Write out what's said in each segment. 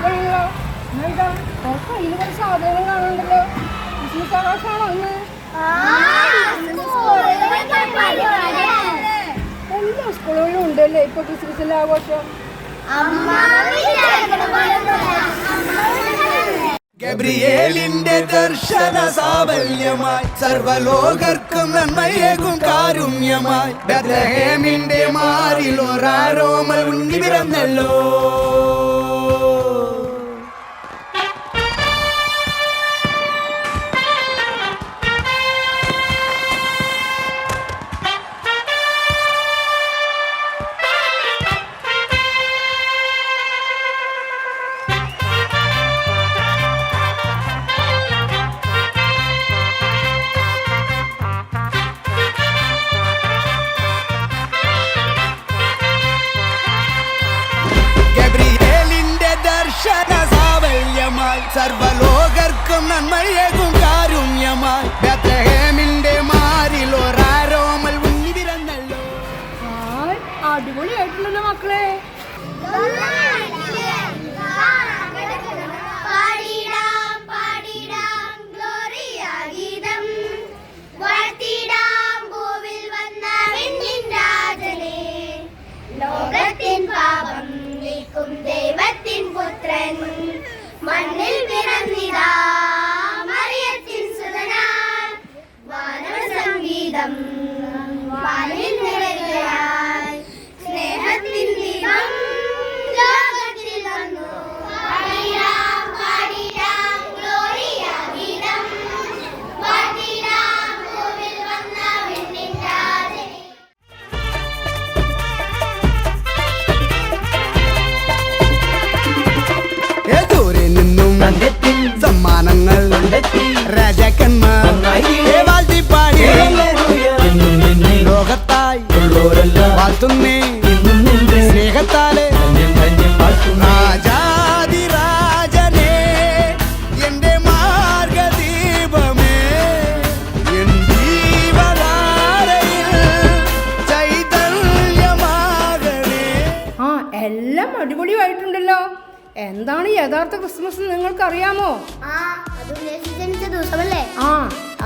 സുഖമാണല്ലോ. എന്താ കയ്യിൽ കുറച്ച് സാധനങ്ങൾ കാണുന്നുണ്ടല്ലോ. ക്രിസ്മസ് ആഘോഷമാണോ ഇന്ന്? എല്ലാ സ്കൂളുകളിലും ഉണ്ടല്ലേ ഇപ്പൊ ക്രിസ്മസിന്റെ ആഘോഷം. ഗബ്രിയേലിന്റെ ദർശന സാവല്യമായി സർവലോകർക്കും നന്മയേകും കാരുണ്യമായി ബെത്ലഹേമിന്റെ മാറിൽ ഒരാരോമൽ ഉണ്ണി പിറന്നല്ലോ. സർവലോകർക്കും നന്മയേകും കാരുണ്യമായി ബെത്ലഹേമിന്റെ മാറിൽ ഒരാരോമൽ ഉണ്ണി പിറന്നല്ലോ. അടിപൊളിയായിട്ടുണ്ടല്ലോ മക്കളെ. ലോകത്തിൻ പാപം നീക്കും ദൈവത്തിൻ പുത്രൻ മണ്ണിൽ പിറന്നിതാ മറിയത്തിൻ സുതനാൻ വാനവ സംഗീതം വാനിൽ നിറയുകയായി സ്നേഹത്തിൻ ദീപം ലോകത്തിൽ വന്നു. പാടിടാം പാടിടാം ഗ്ലോറിയ ഗീതം പാടിടാം ഭൂവിൽ വന്ന വിണ്ണിൻ രാജനെ. സമ്മാനങ്ങൾ രാജാക്കന്മാർ വാഴ്ത്തിപ്പാടി ലോകത്തായി വാഴ്ത്തുന്നേ സ്നേഹത്താലെ രാജാതിരാജനേ എന്റെ മാർഗദീപമേ എൻ ജീവധാരയിൽ ചൈതന്യമാകണേ. എല്ലാം അടിപൊളിയായിട്ടുണ്ടല്ലോ. എന്താണ് യഥാർത്ഥ ക്രിസ്മസ് നിങ്ങൾക്കറിയാമോ?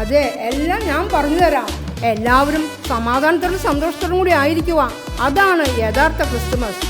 അതെ, എല്ലാം ഞാൻ പറഞ്ഞു തരാം. എല്ലാവരും സമാധാനത്തോടും സന്തോഷത്തോടും കൂടി ആയിരിക്കുക. അതാണ് യഥാർത്ഥ ക്രിസ്മസ്.